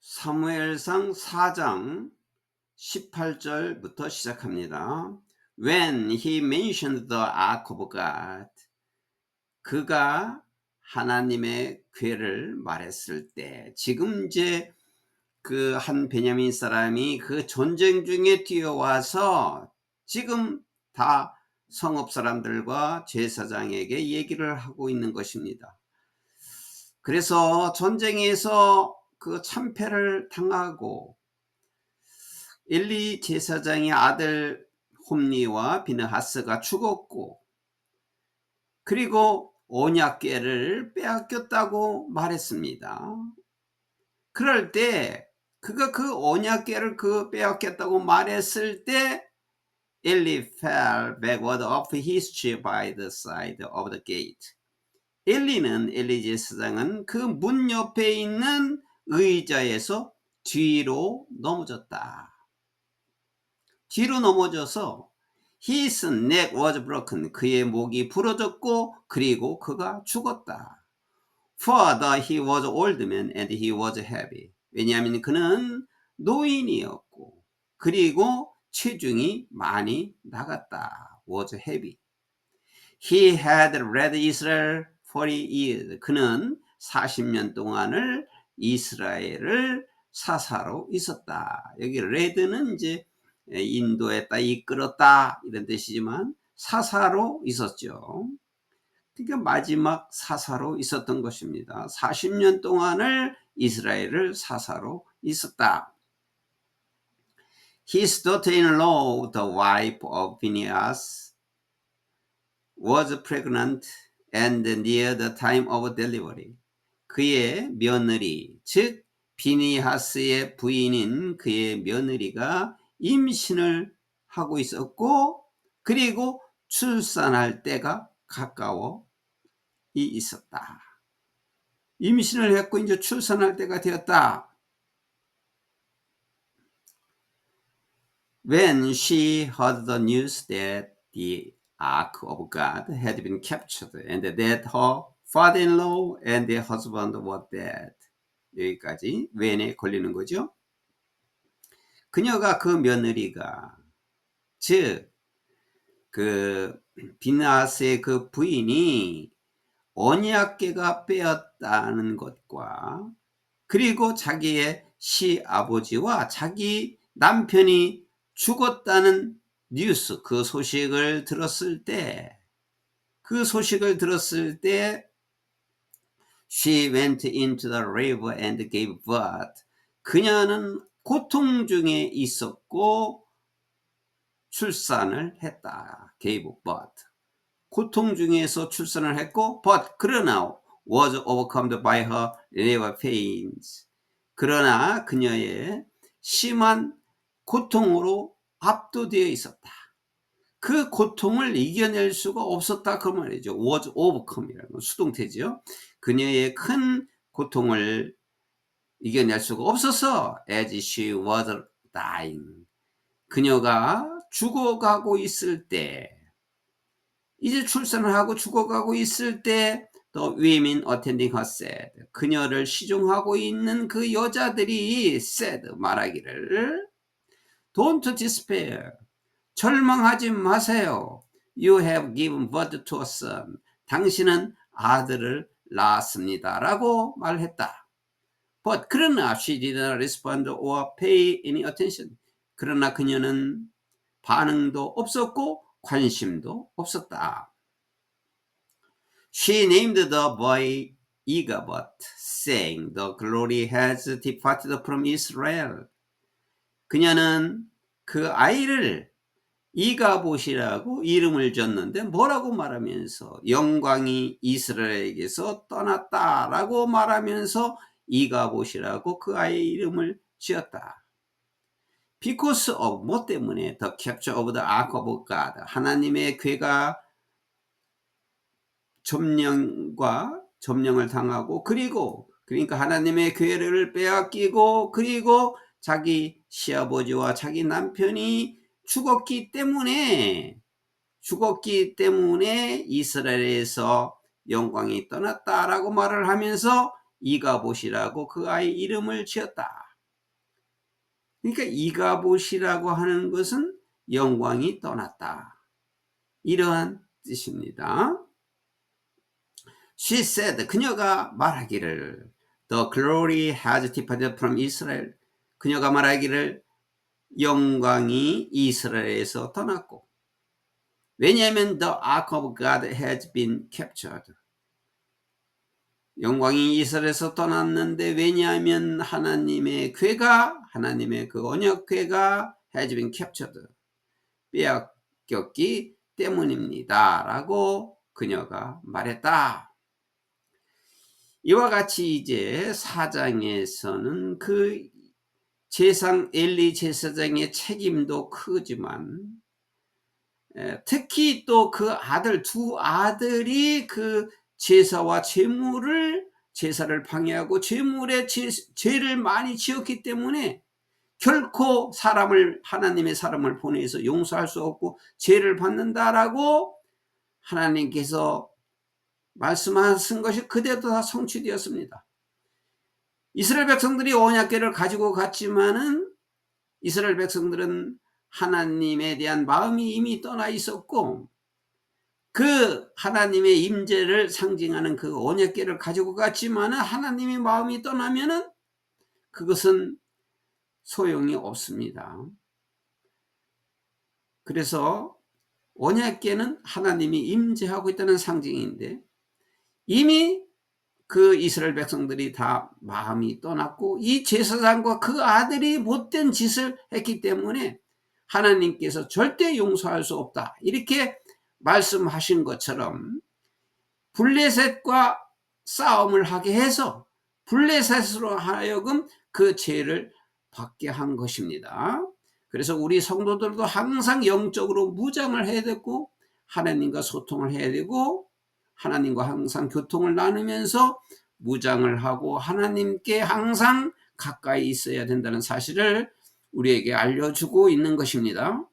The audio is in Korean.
사무엘상 4장 18절부터 시작합니다. When he mentioned the ark of God, 그가 하나님의 궤를 말했을 때, 지금 이제 그 한 베냐민 사람이 그 전쟁 중에 뛰어와서 지금 다 성읍 사람들과 제사장에게 얘기를 하고 있는 것입니다. 그래서 전쟁에서 그 참패를 당하고 엘리 제사장의 아들 홈리와 비느하스가 죽었고, 그리고 언약궤를 빼앗겼다고 말했습니다. 그럴 때 그가 그 언약궤를 빼앗겼다고 말했을 때 엘리 fell backward off his chair by the side of the gate. 엘리 제사장은 그 문 옆에 있는 의자에서 뒤로 넘어졌다. 뒤로 넘어져서 his neck was broken. 그의 목이 부러졌고 그리고 그가 죽었다. For he was old man and he was heavy. 왜냐하면 그는 노인이었고 그리고 체중이 많이 나갔다. was heavy. He had led Israel 40 years. 그는 40년 동안을 이스라엘을 사사로 있었다. 여기 레드는 이제 인도했다, 이끌었다 이런 뜻이지만 사사로 있었죠. 그러니까 마지막 사사로 있었던 것입니다. 40년 동안을 이스라엘을 사사로 있었다. His daughter-in-law, the wife of Phinehas, was pregnant and near the time of delivery. 그의 며느리, 즉 비니하스의 부인인 그의 며느리가 임신을 하고 있었고 그리고 출산할 때가 가까워 있었다. 임신을 했고 이제 출산할 때가 되었다. When she heard the news that the ark of God had been captured and that her father-in-law and their husband were dead. 여기까지 when에 걸리는 거죠. 그녀가 그 며느리가 즉 그 비나스의 그 부인이 언약궤가 빼었다는 것과 그리고 자기의 시아버지와 자기 남편이 죽었다는 뉴스, 그 소식을 들었을 때 she went into the river and gave birth. 그녀는 고통 중에 있었고 출산을 했다. gave birth. 고통 중에서 출산을 했고 그러나 was overcome by her labor pains. 그러나 그녀의 심한 고통으로 압도되어 있었다. 그 고통을 이겨낼 수가 없었다 그 말이죠. was overcome이라는 건 수동태죠. 그녀의 큰 고통을 이겨낼 수가 없어서 as she was dying. 그녀가 죽어가고 있을 때 이제 출산을 하고 죽어가고 있을 때 the women attending her said. 그녀를 시중하고 있는 그 여자들이 said 말하기를 Don't despair. 절망하지 마세요. You have given birth to a son. 당신은 아들을 낳았습니다. 라고 말했다. But 그러나 she did not respond or pay any attention. 그러나 그녀는 반응도 없었고 관심도 없었다. She named the boy Ichabod, saying, The glory has departed from Israel. 그녀는 그 아이를 이가봇이라고 이름을 줬는데 뭐라고 말하면서 영광이 이스라엘에게서 떠났다라고 말하면서 이가봇이라고 그 아이의 이름을 지었다. Because of 뭐 때문에 the capture of the ark of God. 하나님의 궤가 점령을 당하고 그러니까 하나님의 궤를 빼앗기고 그리고 자기 시아버지와 자기 남편이 죽었기 때문에 이스라엘에서 영광이 떠났다라고 말을 하면서 이가봇이라고 그 아이 이름을 지었다. 그러니까 이가봇이라고 하는 것은 영광이 떠났다, 이러한 뜻입니다. She said, 그녀가 말하기를, The glory has departed from Israel. 그녀가 말하기를 영광이 이스라엘에서 떠났고, 왜냐하면 the ark of God has been captured. 영광이 이스라엘에서 떠났는데, 왜냐하면 하나님의 궤가, 하나님의 그 언약궤가 has been captured, 빼앗겼기 때문입니다 라고 그녀가 말했다. 이와 같이 이제 4장에서는 그 엘리 제사장의 책임도 크지만, 특히 또 그 두 아들이 그 제사와 제사를 방해하고 제물에 죄를 많이 지었기 때문에 결코 하나님의 사람을 보내서 용서할 수 없고 죄를 받는다라고 하나님께서 말씀하신 것이 그대로 다 성취되었습니다. 이스라엘 백성들이 언약궤를 가지고 갔지만은 이스라엘 백성들은 하나님에 대한 마음이 이미 떠나 있었고, 그 하나님의 임재를 상징하는 그 언약궤를 가지고 갔지만은 하나님의 마음이 떠나면은 그것은 소용이 없습니다. 그래서 언약궤는 하나님이 임재하고 있다는 상징인데, 이미 그 이스라엘 백성들이 다 마음이 떠났고 이 제사장과 그 아들이 못된 짓을 했기 때문에 하나님께서 절대 용서할 수 없다, 이렇게 말씀하신 것처럼 블레셋과 싸움을 하게 해서 블레셋으로 하여금 그 죄를 받게 한 것입니다. 그래서 우리 성도들도 항상 영적으로 무장을 해야 되고 하나님과 소통을 해야 되고 하나님과 항상 교통을 나누면서 무장을 하고 하나님께 항상 가까이 있어야 된다는 사실을 우리에게 알려주고 있는 것입니다.